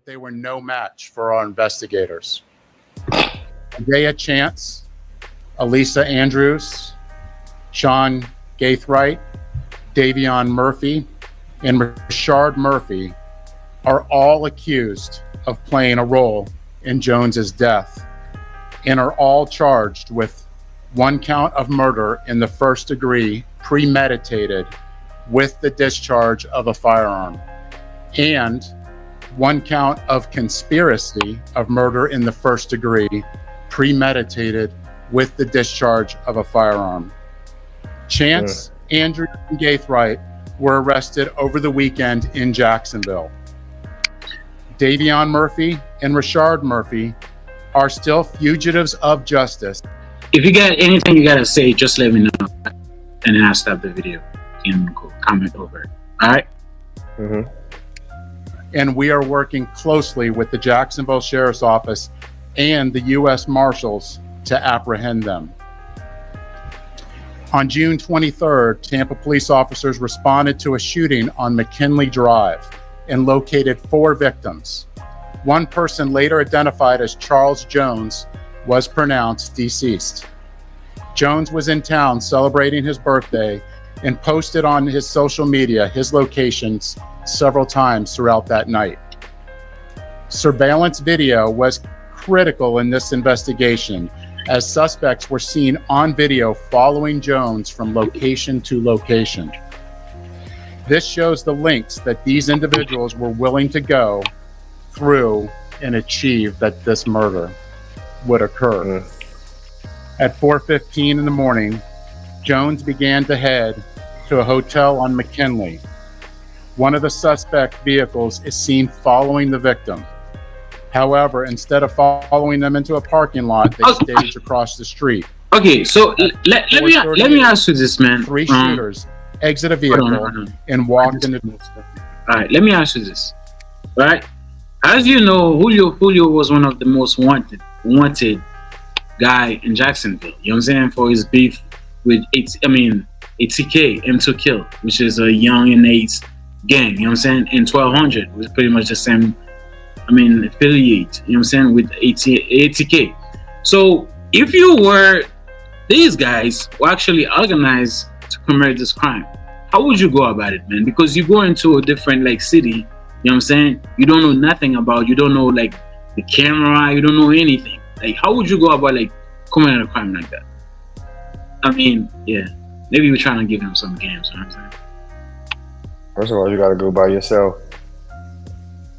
but they were no match for our investigators. Jaya Chance, Elisa Andrews, Sean Gaithright, Davion Murphy, and Rashard Murphy are all accused of playing a role in Jones's death and are all charged with one count of murder in the first degree, premeditated with the discharge of a firearm, and one count of conspiracy of murder in the first degree, premeditated with the discharge of a firearm. Chance, Andrew, and Gaithright were arrested over the weekend in Jacksonville. Davion Murphy and Rashard Murphy are still fugitives of justice. If you got anything you gotta say, just let me know, and then I'll stop the video and comment over it. All right? Mm-hmm. And we are working closely with the Jacksonville Sheriff's Office and the U.S. Marshals to apprehend them. On June 23rd, Tampa police officers responded to a shooting on McKinley Drive and located 4 victims. One person, later identified as Charles Jones, was pronounced deceased. Jones was in town celebrating his birthday and posted on his social media his locations several times throughout that night. Surveillance video was critical in this investigation, as suspects were seen on video following Jones from location to location. This shows the lengths that these individuals were willing to go through and achieve that this murder would occur. At 4:15 in the morning, Jones began to head to a hotel on McKinley. One of the suspect vehicles is seen following the victim. However, instead of following them into a parking lot, they staged across the street. Okay, so let me ask you this, man. 3 shooters exit a vehicle and walk into. All right, let me ask you this. All right, as you know, Julio was one of the most wanted guy in Jacksonville. You know what I'm saying, for his beef with ATK, M2 Kill, which is a young and AIDS gang. You know what I'm saying, and 1200 was pretty much the same. Affiliate, you know what I'm saying, with ATK. So if you were these guys who actually organized to commit this crime, how would you go about it, man? Because you go into a different city, you know what I'm saying, you don't know nothing about, you don't know the camera, you don't know anything. How would you go about committing a crime like that? Yeah, maybe we're trying to give them some games, you know what I'm saying? First of all, you gotta go by yourself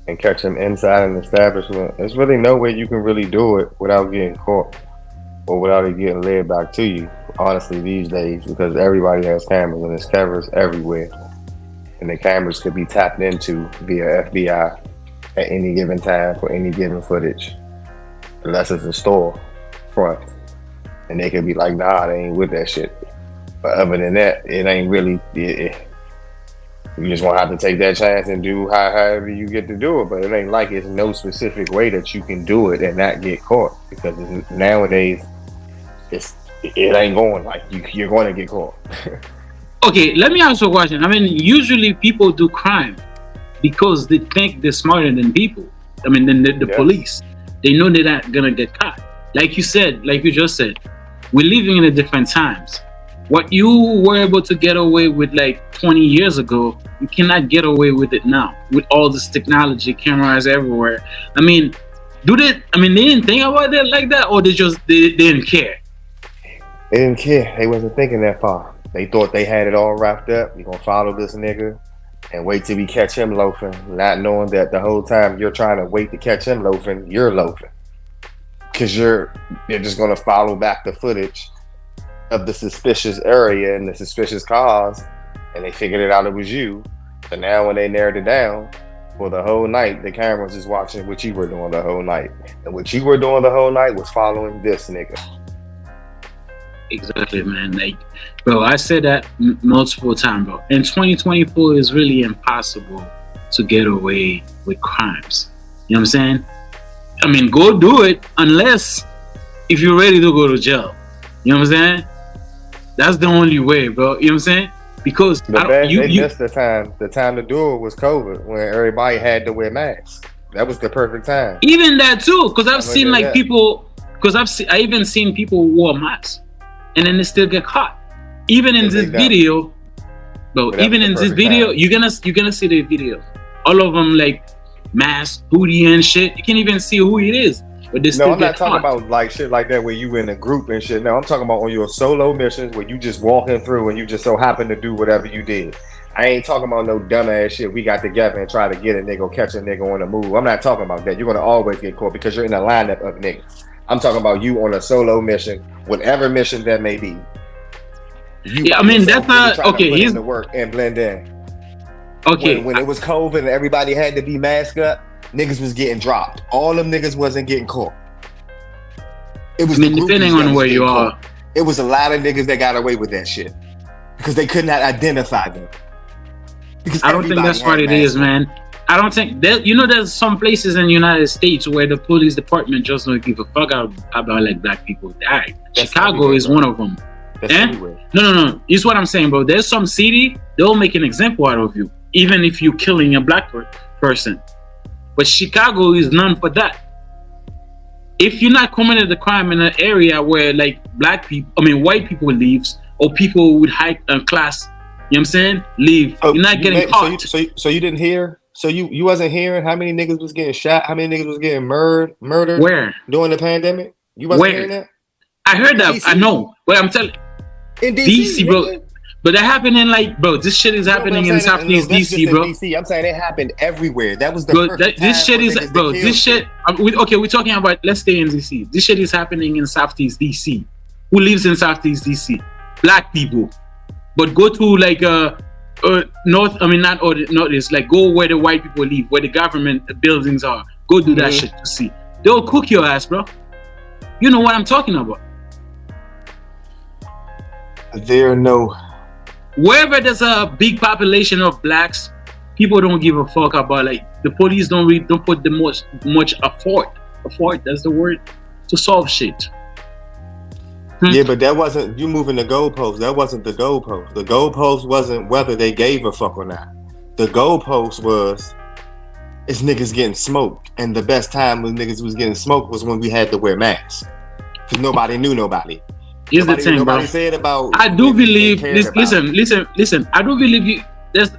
and catch them inside an establishment. There's really no way you can really do it without getting caught or without it getting led back to you, honestly, these days, because everybody has cameras and there's cameras everywhere. And the cameras could be tapped into via FBI at any given time for any given footage, unless it's a store front. And they could be like, nah, they ain't with that shit. But other than that, it ain't really, you just want to have to take that chance and do however you get to do it. But it ain't like it's no specific way that you can do it and not get caught. Because nowadays, it ain't going like you're going to get caught. Okay, let me ask you a question. Usually people do crime because they think they're smarter than people. Than the police. They know they're not going to get caught. Like you just said, we're living in different times. What you were able to get away with 20 years ago, you cannot get away with it now with all this technology, cameras everywhere. They didn't think about it like that, or they didn't care? They didn't care. They wasn't thinking that far. They thought they had it all wrapped up. You're gonna follow this nigga and wait till we catch him loafing, not knowing that the whole time you're trying to wait to catch him loafing, you're loafing. Because they're just gonna follow back the footage of the suspicious area and the suspicious cars, and they figured it out it was you. So now when they narrowed it down for the whole night, the cameras is watching what you were doing the whole night. And what you were doing the whole night was following this nigga. Exactly, man. Bro, I said that multiple times, bro. In 2024, it's really impossible to get away with crimes. You know what I'm saying? Go do it unless if you're ready to go to jail. You know what I'm saying? That's the only way, bro. You know what I'm saying? Because they missed the time. The time to do it was COVID, when everybody had to wear masks. That was the perfect time. Even that too, because I've I'm seen gonna do like that. people, I even seen people who wore masks, and then they still get caught. Even in And this they don't. video, bro. But that Even was in the this perfect video, time. you're gonna see the video. All of them like mask, hoodie, and shit. You can't even see who it is, but they No, still I'm get not talking caught. about like shit like that where you in a group and shit. No, I'm talking about on your solo missions where you just walking through and you just so happen to do whatever you did. I ain't talking about no dumbass shit. We got together and try to get a nigga or catch a nigga on the move. I'm not talking about that. You're gonna always get caught because you're in a lineup of niggas. I'm talking about you on a solo mission, whatever mission that may be. You Yeah, by I mean yourself, that's really not trying to okay. put He's in the work and blend in. okay. When it was COVID and everybody had to be masked up, niggas was getting dropped. All them niggas wasn't getting caught. It was I mean, the groupies depending that on was where you getting are. caught. It was a lot of niggas that got away with that shit because they could not identify them. Because I don't think everybody that's had what it is, masks on. man. I don't think that there's some places in the United States where the police department just don't give a fuck about like black people die. That's Chicago everywhere, is bro. one of them. That's Eh? everywhere. No. It's what I'm saying, bro. There's some city they'll make an example out of you, even if you're killing a black person. But Chicago is known for that. If you're not committed the crime in an area where like white people leaves or people with high class, you know what I'm saying, leave, Oh, you're not getting caught. So you didn't hear? So you wasn't hearing how many niggas was getting shot? How many niggas was getting murdered Where? during the pandemic? You wasn't Where? hearing that? I heard In that. DC. I know. But I'm telling In DC, bro. nigga. But that happening like, bro, this shit is No, but I'm happening in saying that- Southeast no, that's DC, just bro. in DC. I'm saying it happened everywhere. That was the Bro, perfect this time shit for is, niggas to bro, kill this shit, we're talking about, let's stay in DC. This shit is happening in Southeast DC. Who lives in Southeast DC? Black people. But go to like, northeast, like go where the white people live, where the government buildings are. Go do that shit to see. They'll cook your ass, bro. You know what I'm talking about. Wherever there's a big population of blacks, people don't give a fuck about, like, the police don't put the much effort, that's the word, to solve shit. Yeah, but that wasn't you moving the goalpost. That wasn't the goalpost. The goalpost wasn't whether they gave a fuck or not. The goalpost was it's niggas getting smoked, and the best time when niggas was getting smoked was when we had to wear masks because nobody knew nobody. Here's the thing, bro. Nobody said about. I do niggas they believe. cared about. Listen. I do believe you. There's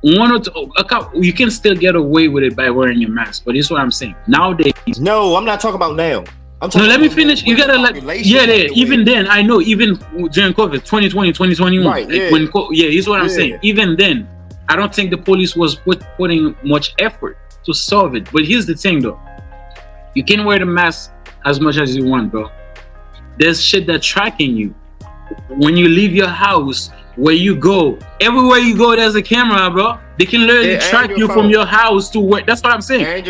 one or two. You can still get away with it by wearing a mask, but this is what I'm saying. Nowadays. No, I'm not talking about now. I'm talking No, let me about finish. You gotta like. Yeah. Even then, I know. Even during COVID, 2020, 2021. Right, yeah. Here's what I'm saying. Even then, I don't think the police was putting much effort to solve it. But here's the thing, though. You can wear the mask as much as you want, bro. There's shit that's tracking you. When you leave your house, where you go, everywhere you go, there's a camera, bro. They can literally track you from your house to where. That's what I'm saying.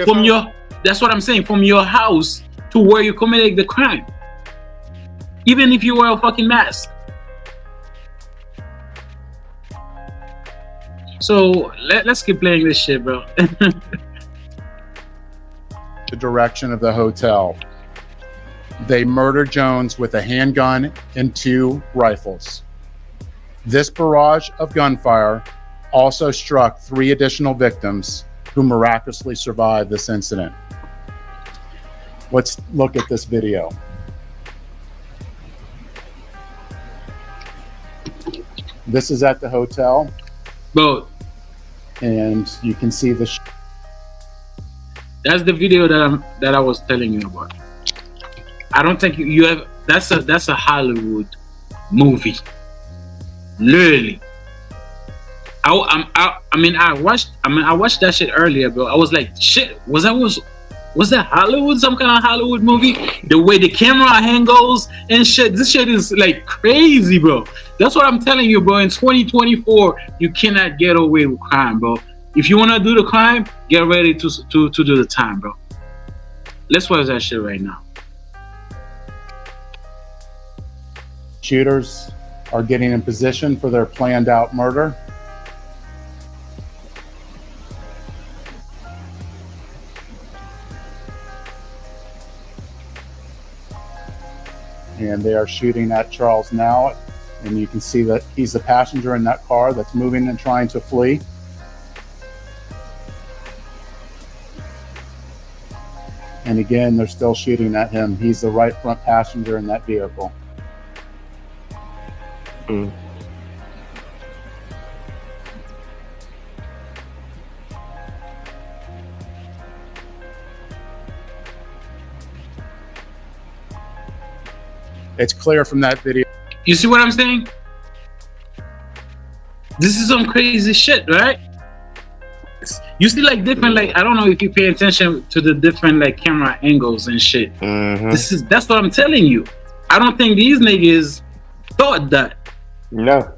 That's what I'm saying. From your house to where you committed the crime. Even if you wear a fucking mask. So let's keep playing this shit, bro. The direction of the hotel. They murdered Jones with a handgun and 2 rifles. This barrage of gunfire also struck 3 additional victims who miraculously survived this incident. Let's look at this video. This is at the hotel, Bro, and you can see the that's the video that I was telling you about. I don't think you have. That's a Hollywood movie. Literally. I watched that shit earlier, bro. I was like, shit. Was that Hollywood? Some kind of Hollywood movie? The way the camera angles and shit. This shit is like crazy, bro. That's what I'm telling you, bro. In 2024, you cannot get away with crime, bro. If you wanna do the crime, get ready to do the time, bro. Let's watch that shit right now. shooters are getting in position for their planned out murder. And they are shooting at Charles now. And you can see that he's the passenger in that car that's moving and trying to flee. And again, they're still shooting at him. He's the right front passenger in that vehicle. Mm. It's clear from that video. You see what I'm saying? This is some crazy shit, right? You see, like different, like I don't know if you pay attention to the different like camera angles and shit. Mm-hmm. That's what I'm telling you. I don't think these niggas thought that. No.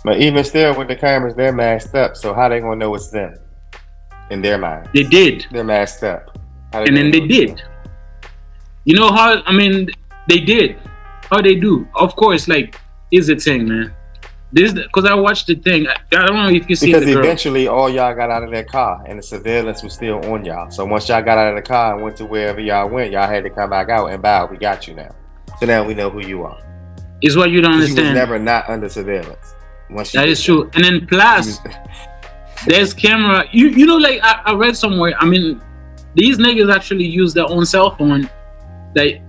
But even still, with the cameras, they're masked up. So how they gonna know it's them? In their mind, They did, they're masked up. and then they did. You know how? I mean, they did. How they do? Of course, like is the thing, man. This because I watched the thing. I don't know if you see because the girl. eventually all y'all got out of that car and the surveillance was still on y'all. So once y'all got out of the car and went to wherever y'all went, y'all had to come back out and bow. We got you now. So now we know who you are. Is what you don't You understand. was never not under surveillance. Once you That did is true. And then plus, there's camera. You know, like I read somewhere. I mean, these niggas actually use their own cell phone. Like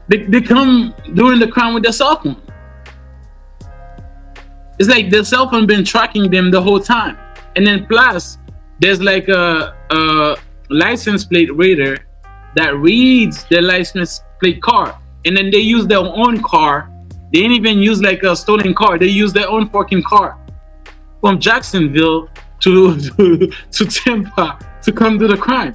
they come during the crime with their cell phone. It's like the cell phone been tracking them the whole time. And then plus, there's like a license plate reader that reads the license plate car. And then they use their own car. They didn't even use like a stolen car. They use their own fucking car from Jacksonville to Tampa to come to the crime.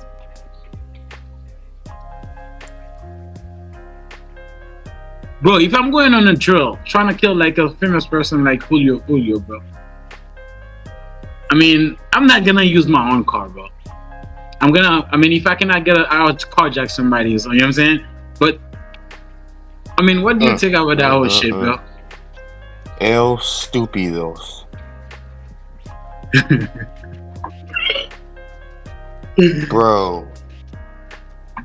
Bro, if I'm going on a drill, trying to kill like a famous person like Julio, bro. I mean, I'm not gonna use my own car, bro. I mean, if I cannot get out carjack somebody, so you know what I'm saying? But, I mean, what do you think about that whole shit, bro? El Stupidos. Bro.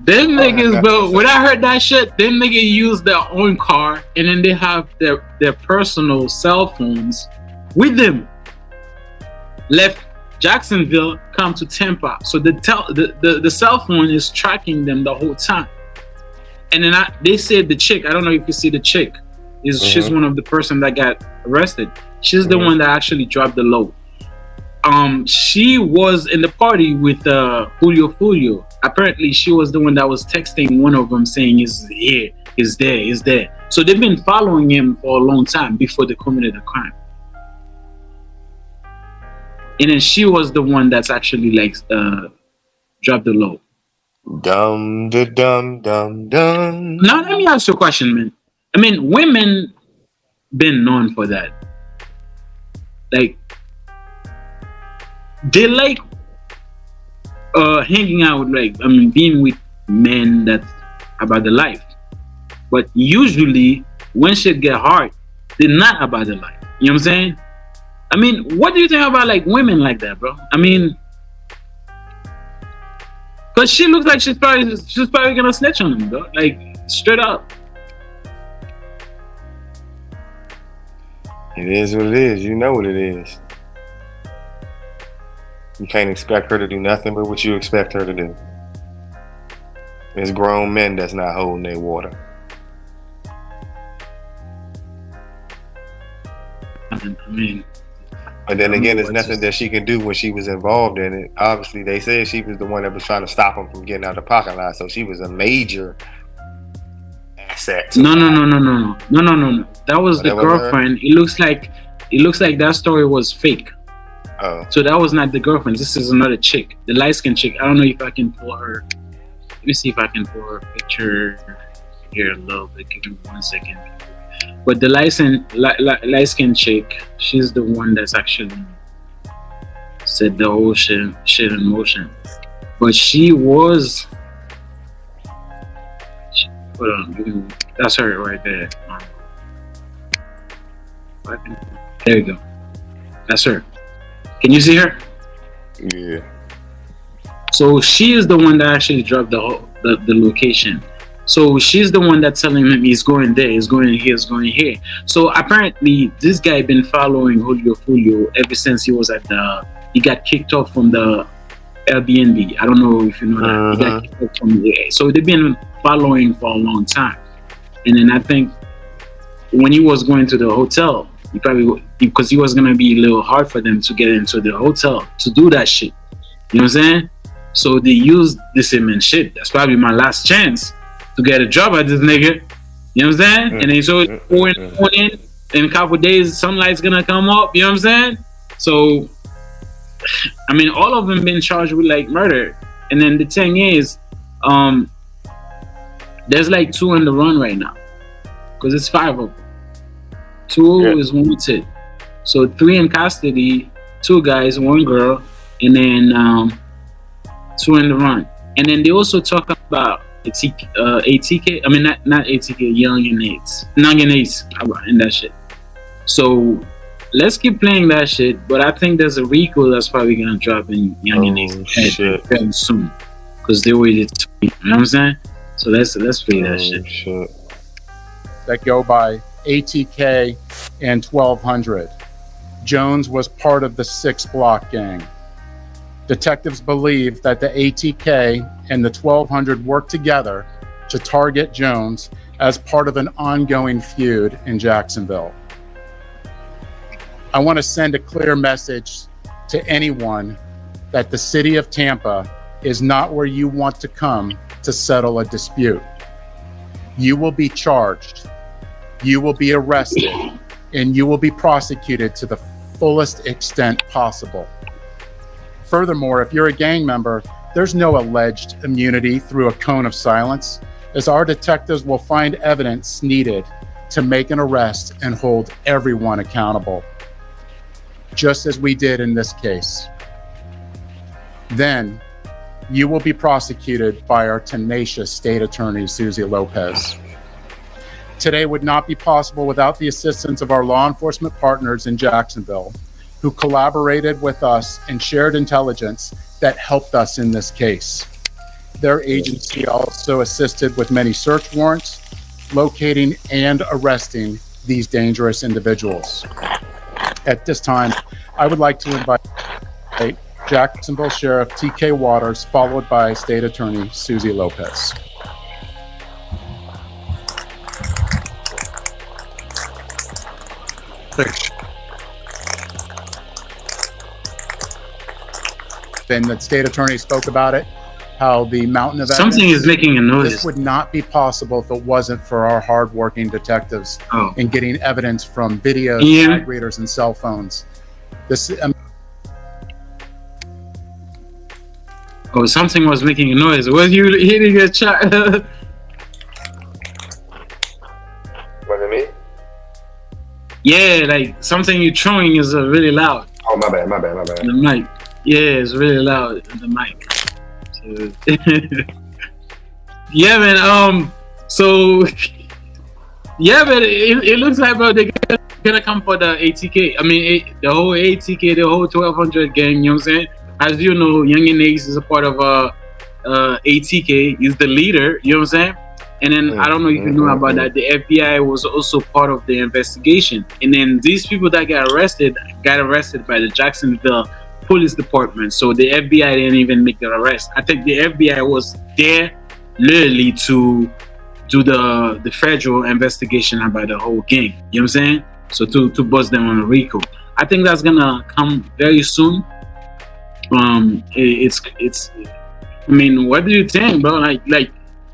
Them niggas, bro, when I heard that shit, them niggas use their own car and then they have their personal cell phones with them. Left Jacksonville, come to Tampa. So the cell phone is tracking them the whole time. And then they said the chick, I don't know if you see the chick, she's one of the person that got arrested. She's the one that actually dropped the load. She was in the party with Foolio. Apparently, she was the one that was texting one of them saying, "Is here, is there, is there." So they've been following him for a long time before they committed the crime. And then she was the one that's actually like dropped the load. Dum da dum dum dum. Now let me ask you a question, man. I mean, women been known for that. Like, they like hanging out, like, I mean, being with men that's about the life. But usually, when shit get hard, they're not about the life. You know what I'm saying? I mean, what do you think about like women like that, bro? I mean, cause she looks like she's probably gonna snitch on him, bro. Like straight up. It is what it is. You know what it is. You can't expect her to do nothing but what you expect her to do. There's grown men that's not holding their water. I mean, but then again, there's nothing that she can do when she was involved in it. Obviously, they said she was the one that was trying to stop him from getting out of the parking lot, so she was a major asset. No. That was the girlfriend. It looks like that story was fake. Oh. So that was not the girlfriend. This is another chick, the light-skinned chick. I don't know if I can pull her. Let me see if I can pull her picture here a little bit. Give me 1 second. But the light-skinned chick, she's the one that's actually set the whole shit in motion. But she was. Hold on, that's her right there. There you go. That's her. Can you see her? Yeah. So she is the one that actually dropped the location. So she's the one that's telling him he's going there, he's going here, he's going here. So apparently this guy been following Julio ever since he was he got kicked off from the Airbnb. I don't know if you know that. He got kicked out from there. So they've been following for a long time. And then I think when he was going to the hotel, he probably, because he was gonna be a little hard for them to get into the hotel to do that shit. You know what I'm saying? So they used this him and shit. That's probably my last chance to get a job at this nigga. You know what I'm saying? And then so in a couple of days, sunlight's gonna come up. You know what I'm saying? So, I mean, all of them been charged with like murder. And then the thing is, there's like 2 on the run right now, because it's 5 of them. 2 is wanted, so 3 in custody, 2 guys, 1 girl, and then 2 in the run. And then they also talk about ATK. I mean, not ATK, Yungeen in that shit. So let's keep playing that shit. But I think there's a RICO that's probably gonna drop in Yungeen head very soon, because they waited. You know what I'm saying? So let's play that shit. That go by ATK and 1200. Jones was part of the 6 Block gang. Detectives believe that the ATK and the 1200 worked together to target Jones as part of an ongoing feud in Jacksonville. I want to send a clear message to anyone that the city of Tampa is not where you want to come to settle a dispute. You will be charged, you will be arrested, and you will be prosecuted to the fullest extent possible. Furthermore, if you're a gang member, there's no alleged immunity through a cone of silence, as our detectives will find evidence needed to make an arrest and hold everyone accountable, just as we did in this case. Then, you will be prosecuted by our tenacious state attorney, Susie Lopez. Today would not be possible without the assistance of our law enforcement partners in Jacksonville, who collaborated with us and shared intelligence that helped us in this case. Their agency also assisted with many search warrants, locating and arresting these dangerous individuals. At this time, I would like to invite Jacksonville Sheriff TK Waters, followed by State Attorney Susie Lopez. Thanks. Then the State Attorney spoke about it, how the mountain of evidence. Something is making a noise. This would not be possible if it wasn't for our hardworking detectives in getting evidence from videos, tag readers, and cell phones. Something was making a noise. Was you hitting a chat? Was it me? Yeah, like something you're throwing is really loud. Oh, my bad. The mic. Yeah, it's really loud in the mic. So yeah, man. So yeah, but it looks like, bro, they're gonna come for the ATK. I mean, the whole ATK, the whole 1200 gang. You know what I'm saying? As you know, Yungeen is a part of ATK. He's the leader. You know what I'm saying? And then I don't know if you know about that. The FBI was also part of the investigation. And then these people that got arrested by the Jacksonville Police Department. So the FBI didn't even make the arrest. I think the FBI was there literally to do the federal investigation about the whole gang. You know what I'm saying? So to bust them on a RICO. I think that's gonna come very soon. It's. I mean, what do you think, bro? Like,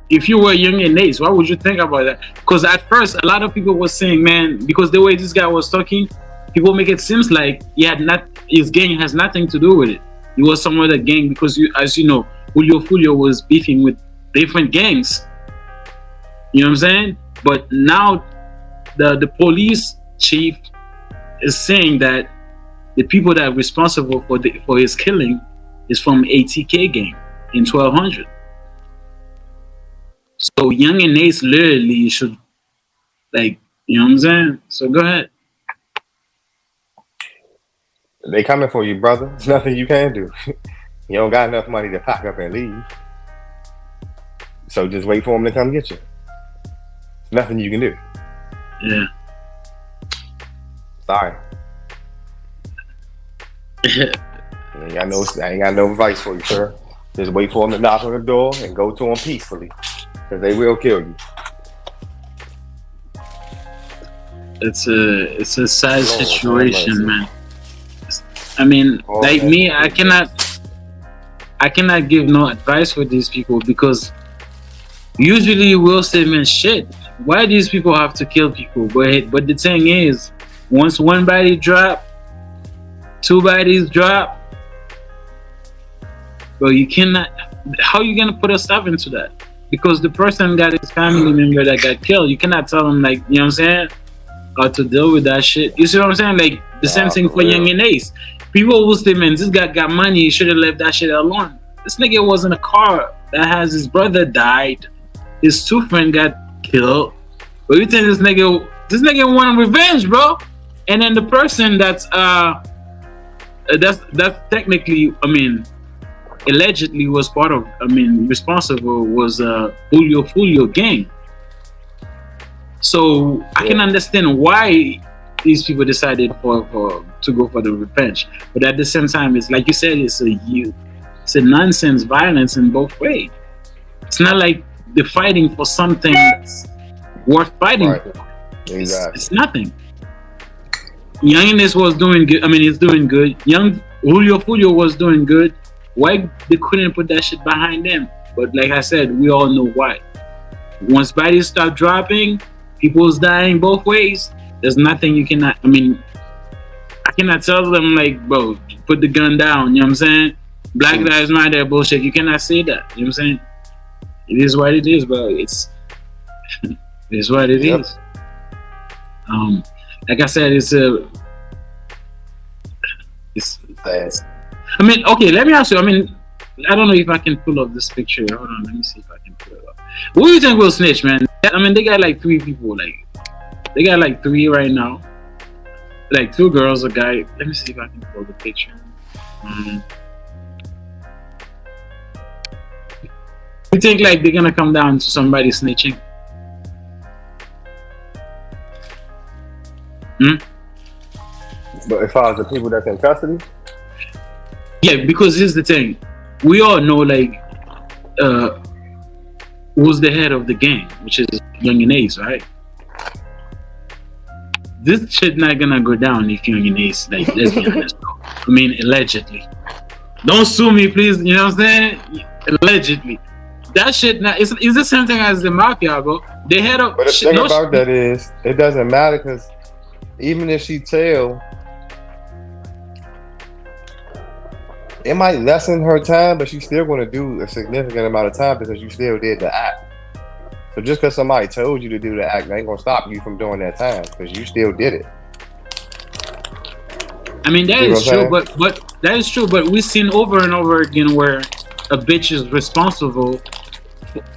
if you were Yungeen, what would you think about that? Because at first, a lot of people were saying, man, because the way this guy was talking, people make it seem like his gang has nothing to do with it. He was some other gang because, as you know, Foolio was beefing with different gangs. You know what I'm saying? But now, the police chief is saying that the people that are responsible for his killing is from ATK gang in 1200. So Yungeen literally should, like, you know what I'm saying? So go ahead. They coming for you, brother. There's nothing you can do. You don't got enough money to pack up and leave. So just wait for them to come get you. There's nothing you can do. Yeah. Sorry. I ain't got no advice for you, sir. Just wait for them to knock on the door and go to them peacefully, because they will kill you. It's a sad Lord, situation, man. I mean, like me, I cannot give no advice for these people, because usually you will say, man, shit, why these people have to kill people? But the thing is, once one body drop, two bodies drop, bro, you cannot. How you gonna put a stop into that? Because the person got his family member that got killed. You cannot tell him, like, you know what I'm saying, how to deal with that shit. You see what I'm saying? Like the same thing for Yungeen Ace. People will say, man, this guy got money. He should have left that shit alone. This nigga was in a car that has his brother died, his two friends got killed. But you think this nigga wanted revenge, bro? And then the person that's technically, I mean, allegedly was part of, I mean, responsible was Foolio gang. So I can understand why these people decided to go for the revenge, but at the same time, it's like you said, it's a nonsense violence in both ways. It's not like they're fighting for something that's worth fighting for. Exactly. It's nothing. Yungeen was doing good. I mean, he's doing good. Julio was doing good. Why they couldn't put that shit behind them? But like I said, we all know why. Once bodies start dropping, people's dying both ways, there's nothing you cannot. I mean, I cannot tell them, like, bro, put the gun down. You know what I'm saying? Black Lives Matter bullshit. You cannot say that. You know what I'm saying? It is what it is, bro. It is what it is. Like I said, it's I mean, okay, let me ask you. I mean, I don't know if I can pull up this picture. Hold on, let me see if I can pull it up. What do you think will snitch, man? I mean, they got like 3 people. Like, they got like 3 right now. Like 2 girls, a guy. Let me see if I can pull the picture. You think like they're gonna come down to somebody snitching? But as far as the people that's in custody, yeah, because here's the thing, we all know, like, who's the head of the gang, which is Yungeen Ace, right? This shit not gonna go down if Yungeen Ace, like, let's be honest, bro. I mean, allegedly. Don't sue me, please. You know what I'm saying? Allegedly. That shit not, it's the same thing as the mafia, bro. They had a. But the thing about that is, it doesn't matter, because even if she tell, it might lessen her time, but she's still going to do a significant amount of time because you still did the act. So just because somebody told you to do the act, they ain't going to stop you from doing that time because you still did it. I mean, that is true, but that is true. But we've seen over and over again where a bitch is responsible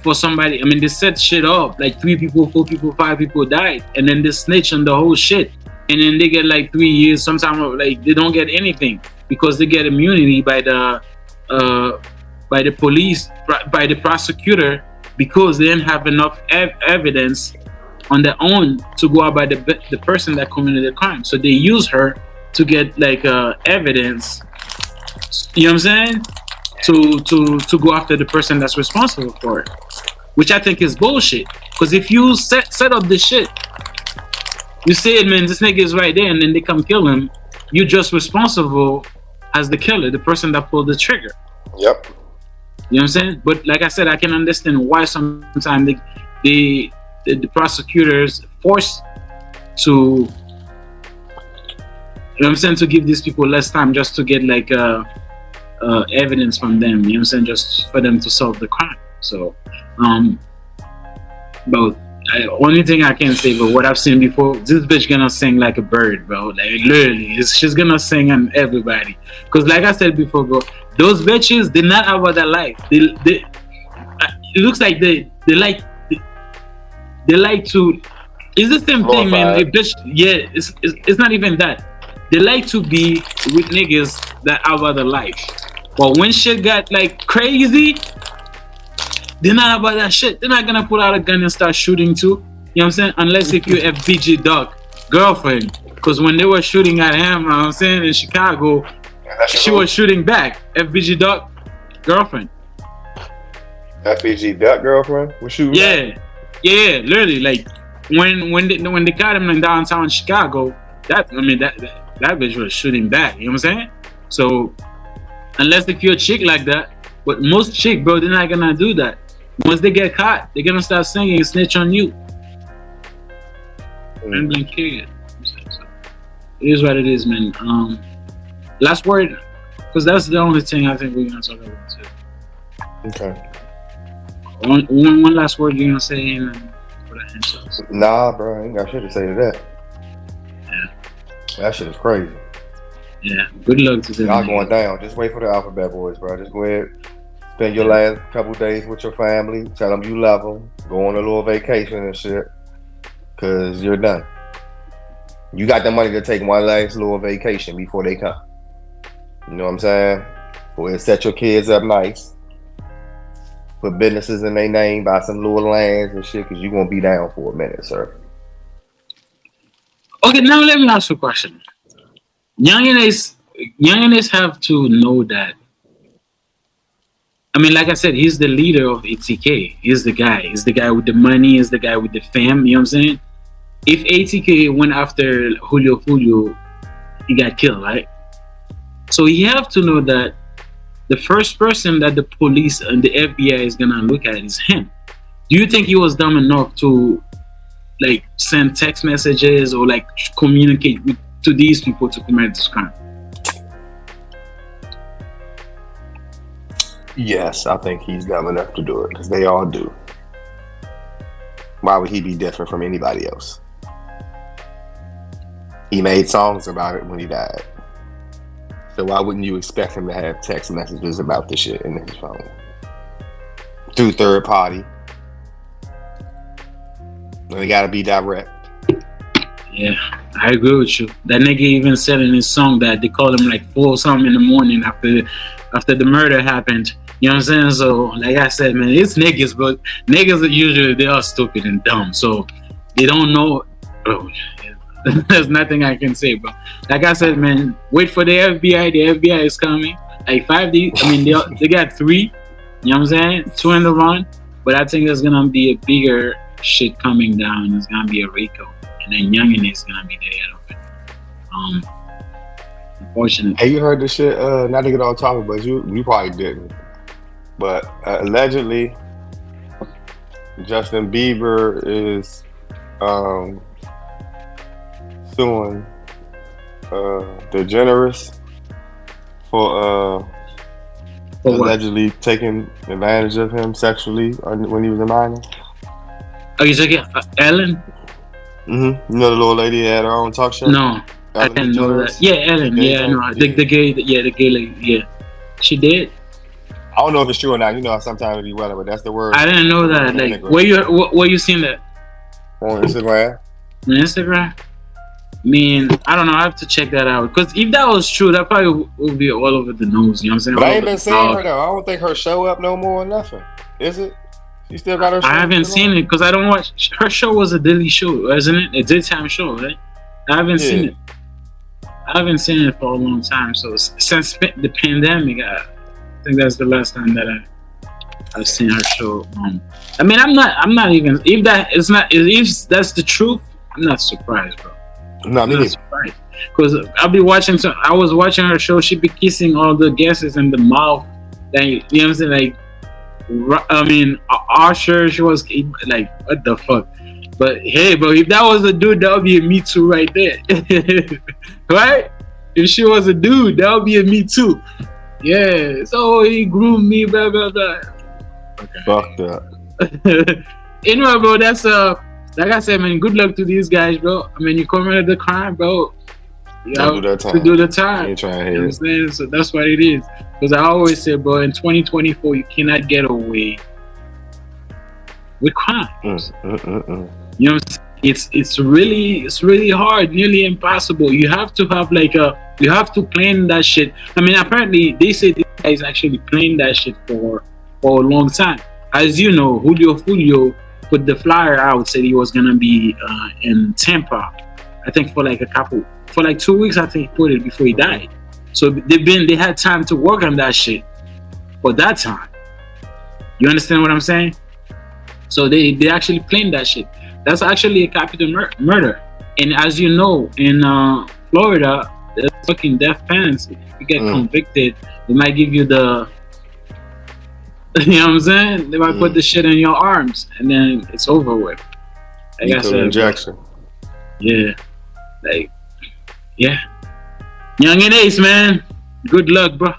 for somebody. I mean, they set shit up, like 3 people, 4 people, 5 people died, and then they snitch on the whole shit, and then they get like 3 years. Sometimes like they don't get anything because they get immunity by the police, by the prosecutor, because they didn't have enough evidence on their own to go out by the person that committed the crime. So they use her to get like evidence. You know what I'm saying? To go after the person that's responsible for it, which I think is bullshit. Because if you set up this shit, you say, man, this nigga is right there, and then they come kill him, you're just responsible as the killer, the person that pulled the trigger. Yep. You know what I'm saying? But like I said, I can understand why sometimes the prosecutors forced to, you know what I'm saying, to give these people less time just to get like evidence from them, you know what I'm saying, just for them to solve the crime. So but only thing I can say, but what I've seen before, this bitch gonna sing like a bird, bro. Like literally, she's gonna sing on everybody. Cause like I said before, bro, those bitches, they're not about that life. It looks like they like to. It's the same thing, man. A bitch, yeah, it's not even that. They like to be with niggas that are about the life. But when shit got like crazy, they're not about that shit. They're not gonna pull out a gun and start shooting too. You know what I'm saying? Unless if you FBG Duck girlfriend. Because when they were shooting at him, you know what I'm saying, in Chicago, She was shooting back. FBG Duck girlfriend. FBG Duck girlfriend was shooting. Yeah, literally. Like when they got him in downtown Chicago, that bitch was shooting back. You know what I'm saying? So unless if you're a chick like that, but most chick, bro, they're not gonna do that. Once they get caught, they're gonna start singing and snitch on you. And blank period. So it is what it is, man. Last word, because that's the only thing I think we're gonna talk about too. Okay. One last word you're gonna say and for the answers. Nah, bro, I ain't got shit to say to that. Yeah. That shit is crazy. Yeah. Good luck to them. Y'all going down. Just wait for the Alphabet Boys, bro. Just go ahead. Spend your last couple days with your family. Tell them you love them. Go on a little vacation and shit. Cause you're done. You got the money to take one last little vacation before they come. You know what I'm saying? Go ahead, set your kids up nice. Put businesses in their name, buy some little lands and shit, cause you're gonna be down for a minute, sir. Okay, now let me ask you a question. Yungeen have to know that. I mean, like I said, he's the leader of ATK. He's the guy. He's the guy with the money. He's the guy with the fame. You know what I'm saying? If ATK went after Julio, he got killed, right? So he have to know that the first person that the police and the FBI is gonna look at is him. Do you think he was dumb enough to like send text messages or like communicate to these people to commit this crime? Yes, I think he's dumb enough to do it because they all do. Why would he be different from anybody else? He made songs about it when he died. So why wouldn't you expect him to have text messages about this shit in his phone? Through third party. They gotta be direct. Yeah, I agree with you. That nigga even said in his song that they called him like 4 something in the morning after the murder happened. You know what I'm saying? So, like I said, man, it's niggas, but niggas are usually, they are stupid and dumb. So, they don't know. Bro, there's nothing I can say, bro. Like I said, man, wait for the FBI. The FBI is coming. Like 5 days. I mean, they got 3. You know what I'm saying? 2 in the run. But I think there's going to be a bigger shit coming down. There's going to be a Rico. And then Yungeen is going to be the head of it. Unfortunately. Hey, you heard this shit? Not to get all topic, but you probably didn't. But allegedly, Justin Bieber is suing DeGeneres for allegedly taking advantage of him sexually when he was a minor. Oh, you talking Ellen? Mm-hmm. You know the little lady had her own talk show? No, I didn't know that. Yeah, Ellen. Yeah, I know. The gay lady. Yeah, she did. I don't know if it's true or not. You know, sometimes it be well, but that's the word. I didn't know that. Like, where you seen that? On Instagram. On Instagram? I mean, I don't know. I have to check that out. Because if that was true, that probably would be all over the news. You know what I'm saying? But I ain't been seeing her though. I don't think her show up no more or nothing. Is it? She still got her show? I haven't seen it because I don't watch. Her show was a daily show, isn't it? A daytime show, right? I haven't seen it. I haven't seen it for a long time. So since the pandemic, I think that's the last time that I've seen her show. I mean, I'm not even if that's the truth, I'm not surprised, bro. No, I'm not surprised because I'll be watching. So I was watching her show. She'd be kissing all the guests in the mouth. Like, you know what I'm saying? Like, I mean, Usher. She was like, what the fuck? But hey, bro, if that was a dude, that would be a Me Too right there, right? If she was a dude, that would be a Me Too. Yeah. So he groomed me, blah blah blah. Okay. Fucked up. Anyway, bro, that's like I said, man. Good luck to these guys, bro. I mean, you committed the crime, bro. You have to do the time. You know what I'm saying? So that's what it is. Because I always say, bro, in 2024, you cannot get away with crime. You know what I'm saying? It's really hard, nearly impossible. You have to have you have to plan that shit. I mean, apparently they say this guy is actually planning that shit for a long time. As you know, Julio put the flyer out, said he was gonna be in Tampa. I think for like 2 weeks. I think he put it before he died. So they had time to work on that shit for that time. You understand what I'm saying? So they actually planned that shit. That's actually a capital murder. And as you know, in Florida, there's fucking death penalty. If you get convicted, they might give you the, you know what I'm saying? They might put the shit in your arms, and then it's over with. Like I said, Jackson. Yeah, like, yeah. Young and Ace, man. Good luck, bro.